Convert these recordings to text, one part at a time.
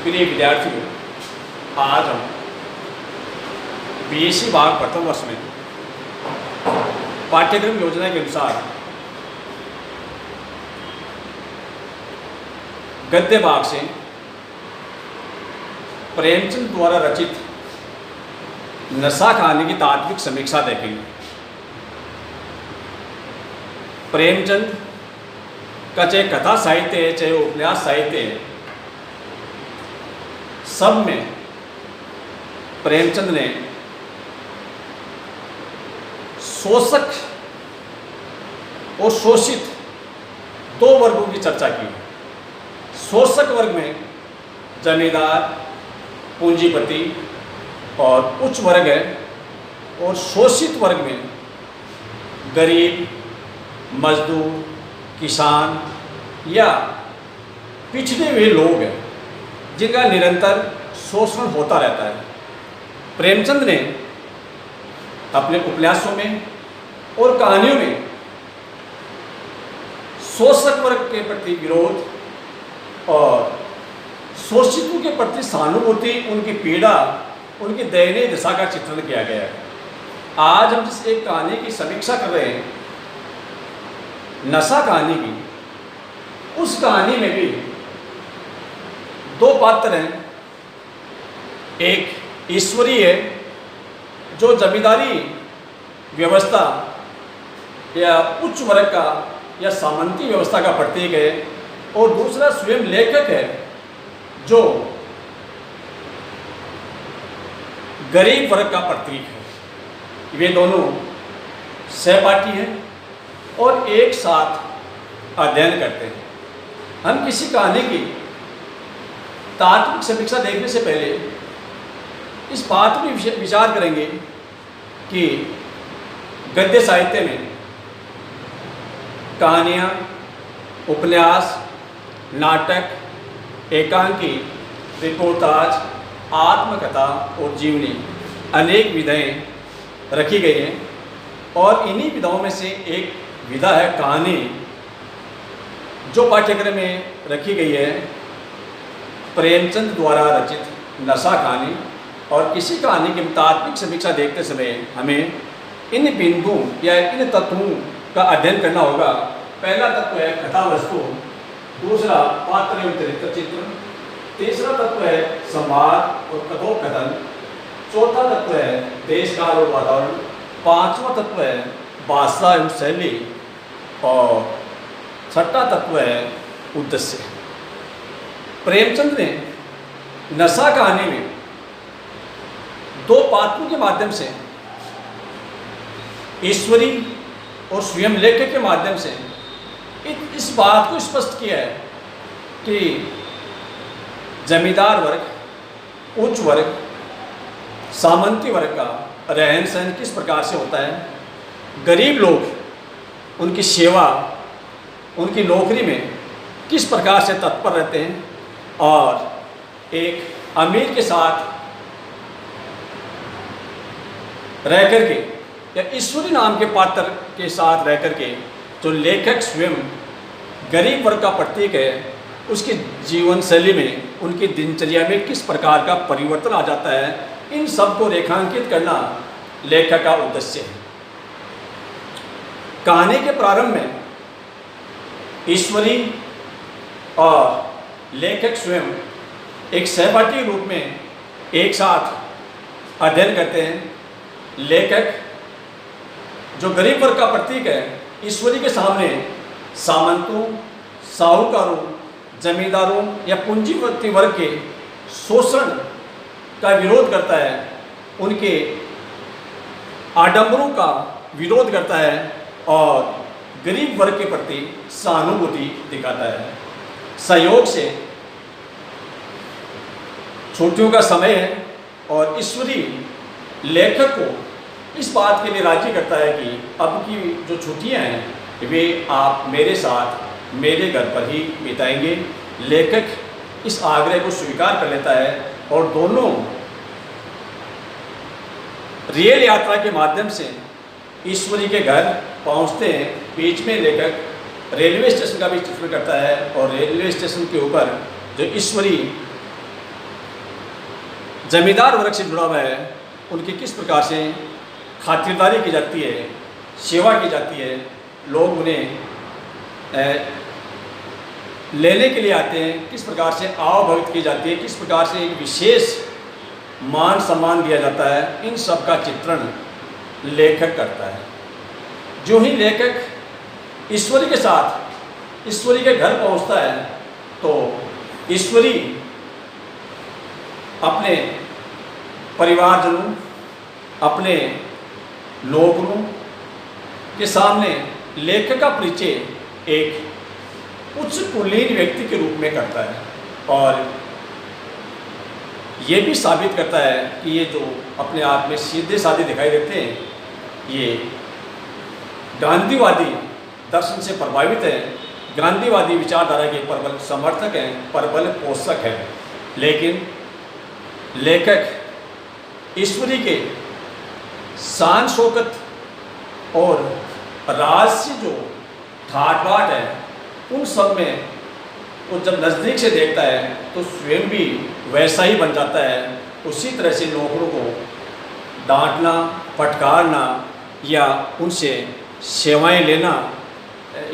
प्रिय विद्यार्थियों, आज हम बीएससी भाग प्रथम वर्ष में पाठ्यक्रम योजना के अनुसार गद्य भाग से प्रेमचंद द्वारा रचित नशा कहानी की तात्विक समीक्षा देखेंगे। प्रेमचंद का चाहे कथा साहित्य है, चाहे उपन्यास साहित्य है, सब में प्रेमचंद ने शोषक और शोषित दो वर्गों की चर्चा की। शोषक वर्ग में जमींदार, पूंजीपति और उच्च वर्ग है, और शोषित वर्ग में गरीब, मजदूर, किसान या पिछड़े हुए लोग हैं जिनका निरंतर शोषण होता रहता है। प्रेमचंद ने अपने उपन्यासों में और कहानियों में शोषक वर्ग के प्रति विरोध और शोषितों के प्रति सहानुभूति, उनकी पीड़ा, उनकी दयनीय दशा का चित्रण किया गया है। आज हम जिस एक कहानी की समीक्षा कर रहे हैं, नशा कहानी की, उस कहानी में भी दो पात्र हैं। एक ईश्वरी है जो जमींदारी व्यवस्था या उच्च वर्ग का या सामंती व्यवस्था का प्रतीक है, और दूसरा स्वयं लेखक है जो गरीब वर्ग का प्रतीक है। वे दोनों सहपाठी हैं और एक साथ अध्ययन करते हैं। हम किसी कहानी की तात्विक समीक्षा देखने से पहले इस बात पर विचार करेंगे कि गद्य साहित्य में कहानियाँ, उपन्यास, नाटक, एकांकी, रिपोर्टाज, आत्मकथा और जीवनी अनेक विधाएं रखी गई हैं, और इन्हीं विधाओं में से एक विधा है कहानी, जो पाठ्यक्रम में रखी गई है। प्रेमचंद द्वारा रचित नशा कहानी। और किसी कहानी की तात्विक समीक्षा देखते समय हमें इन बिंदुओं या इन तत्वों का अध्ययन करना होगा। पहला तत्व है कथा वस्तु, दूसरा पात्र एवं चरित्र चित्र, तीसरा तत्व है संवाद और कथोपकथन, चौथा तत्व है देश काल और वातावरण, पांचवा तत्व है भाषा एवं शैली, और छठा तत्व है उद्देश्य। प्रेमचंद ने नशा कहानी में दो पात्रों के माध्यम से, ईश्वरी और स्वयं लेखक के माध्यम से इस बात को स्पष्ट किया है कि जमींदार वर्ग, उच्च वर्ग, सामंती वर्ग का रहन सहन किस प्रकार से होता है, गरीब लोग उनकी सेवा, उनकी नौकरी में किस प्रकार से तत्पर रहते हैं, और एक अमीर के साथ रह करके या ईश्वरी नाम के पात्र के साथ रह करके जो लेखक स्वयं गरीब वर्ग का प्रतीक है, उसकी जीवन शैली में, उनकी दिनचर्या में किस प्रकार का परिवर्तन आ जाता है, इन सब को रेखांकित करना लेखक का उद्देश्य है। कहानी के प्रारंभ में ईश्वरी और लेखक स्वयं एक सहपाठी के रूप में एक साथ अध्ययन करते हैं। लेखक जो गरीब वर्ग का प्रतीक है, ईश्वरी के सामने सामंतों, साहूकारों, जमींदारों या पूंजीपति वर्ग के शोषण का विरोध करता है, उनके आडंबरों का विरोध करता है और गरीब वर्ग के प्रति सहानुभूति दिखाता है। सहयोग से छुट्टियों का समय है, और ईश्वरी लेखक को इस बात के लिए राजी करता है कि अब की जो छुट्टियां हैं वे आप मेरे साथ मेरे घर पर ही बिताएंगे। लेखक इस आग्रह को स्वीकार कर लेता है और दोनों रेल यात्रा के माध्यम से ईश्वरी के घर पहुंचते हैं। बीच में लेखक रेलवे स्टेशन का भी चित्रण करता है, और रेलवे स्टेशन के ऊपर जो ईश्वरी जमींदार वर्ग से जुड़ा हुआ है, उनकी किस प्रकार से खातिरदारी की जाती है, सेवा की जाती है, लोग उन्हें लेने के लिए आते हैं, किस प्रकार से आवभगत की जाती है, किस प्रकार से एक विशेष मान सम्मान दिया जाता है, इन सब का चित्रण लेखक करता है। जो ही लेखक ईश्वरी के साथ ईश्वरी के घर पहुंचता है तो ईश्वरी अपने परिवारजनों, अपने नौकरों के सामने लेखक का परिचय एक उच्च कुलीन व्यक्ति के रूप में करता है और ये भी साबित करता है कि ये जो अपने आप में सीधे साधे दिखाई देते हैं, ये गांधीवादी दर्शन से प्रभावित हैं, गांधीवादी विचारधारा के प्रबल समर्थक हैं, प्रबल पोषक हैं। लेकिन लेखक ईश्वरी के शान शौकत और राजसी जो ठाट बाट है, उन सब में वो जब नज़दीक से देखता है तो स्वयं भी वैसा ही बन जाता है। उसी तरह से नौकरों को डांटना, फटकारना या उनसे सेवाएं लेना,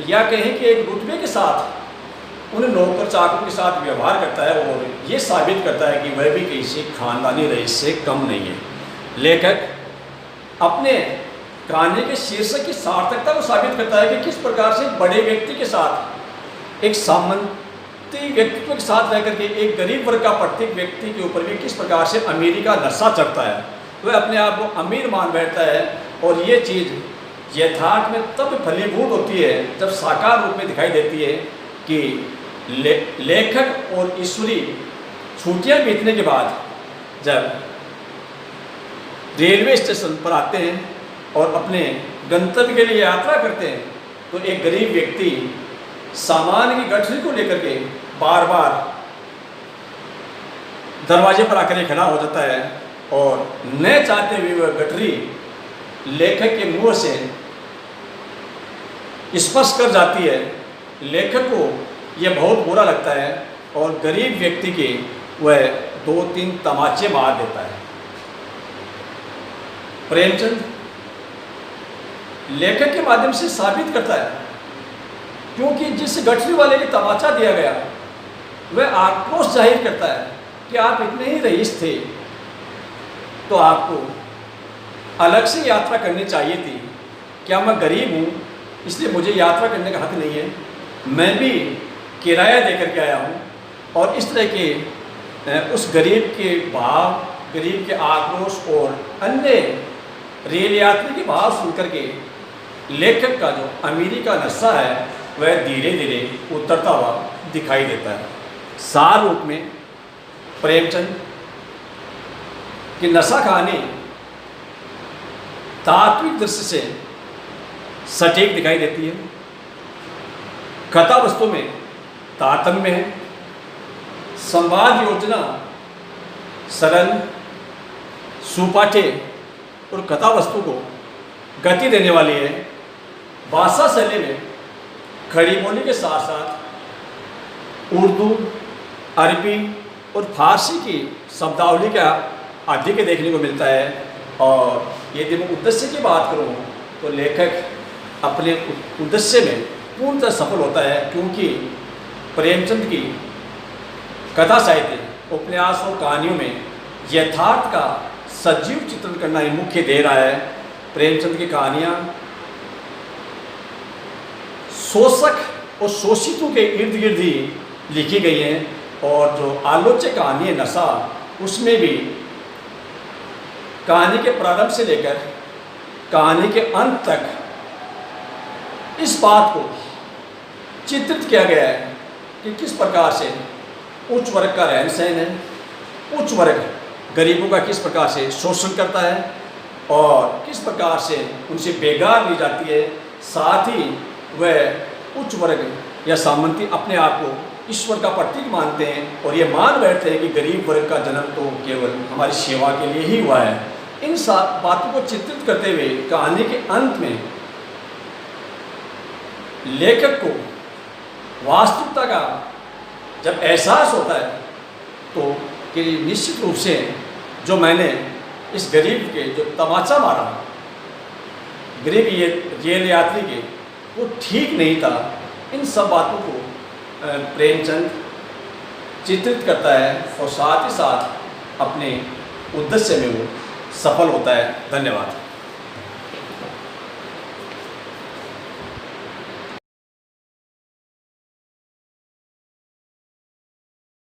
या कहें कि एक रुतबे के साथ उन नौकर चाकरों के साथ व्यवहार करता है और ये साबित करता है कि वह भी किसी खानदानी रईस से कम नहीं है। लेखक अपने कहानी के शीर्षक की सार्थकता को साबित करता है कि किस प्रकार से बड़े व्यक्ति के साथ, एक सामंती व्यक्तित्व के साथ रह करके एक गरीब वर्ग का प्रत्येक व्यक्ति के ऊपर भी किस प्रकार से अमीरी का नशा चढ़ता है, वह अपने आप को अमीर मान बैठता है। और ये चीज़ यथार्थ में तब फलीभूत होती है जब साकार रूप में दिखाई देती है कि लेखक और ईश्वरी छुट्टियां बीतने के बाद जब रेलवे स्टेशन पर आते हैं और अपने गंतव्य के लिए यात्रा करते हैं तो एक गरीब व्यक्ति सामान की गठरी को लेकर के बार बार दरवाजे पर आकर खड़ा हो जाता है और न चाहते हुए वह गठरी लेखक के मुंह से स्पर्श कर जाती है। लेखक को यह बहुत बुरा लगता है और गरीब व्यक्ति के वह 2-3 तमाचे मार देता है। प्रेमचंद लेखक के माध्यम से साबित करता है, क्योंकि जिस गठरी वाले को तमाचा दिया गया वह आक्रोश जाहिर करता है कि आप इतने ही रईस थे तो आपको अलग से यात्रा करनी चाहिए थी। क्या मैं गरीब हूँ इसलिए मुझे यात्रा करने का हक नहीं है? मैं भी किराया दे करके आया हूँ। और इस तरह के उस गरीब के भाव, गरीब के आक्रोश और अन्य रेल यात्री के भाव सुन करके लेखक का जो अमीरी का नशा है वह धीरे धीरे उतरता हुआ दिखाई देता है। सार रूप में प्रेमचंद की नशा कहानी तात्विक दृष्टि से सटीक दिखाई देती है। कथा वस्तु में तारतम्य है, संवाद योजना सरल, सुपाठ्य और कथा वस्तु को गति देने वाली है। भाषा शैली में खड़ी बोली के साथ साथ उर्दू, अरबी और फारसी की शब्दावली का अधिक देखने को मिलता है। और यदि मैं उद्देश्य की बात करूं तो लेखक अपने उद्देश्य में पूर्णतः सफल होता है, क्योंकि प्रेमचंद की कथा साहित्य, उपन्यास और कहानियों में यथार्थ का सजीव चित्रण करना ही मुख्य दे रहा है। प्रेमचंद की कहानियाँ शोषक और शोषितों के इर्द गिर्द ही लिखी गई हैं और जो आलोचक कहानी है नशा, उसमें भी कहानी के प्रारंभ से लेकर कहानी के अंत तक इस बात को चित्रित किया गया है कि किस प्रकार से उच्च वर्ग का रहन सहन है, उच्च वर्ग गरीबों का किस प्रकार से शोषण करता है और किस प्रकार से उनसे बेगार ली जाती है। साथ ही वह उच्च वर्ग या सामंती अपने आप को ईश्वर का प्रतीक मानते हैं और ये मान बैठते हैं कि गरीब वर्ग का जन्म तो केवल हमारी सेवा के लिए ही हुआ है। इन बातों को चित्रित करते हुए कहानी के अंत में लेखक को वास्तविकता का जब एहसास होता है तो कि निश्चित रूप से जो मैंने इस गरीब के जो तमाचा मारा, गरीब ये रेल यात्री के, वो ठीक नहीं था। इन सब बातों को प्रेमचंद चित्रित करता है और साथ ही साथ अपने उद्देश्य में वो सफल होता है। धन्यवाद।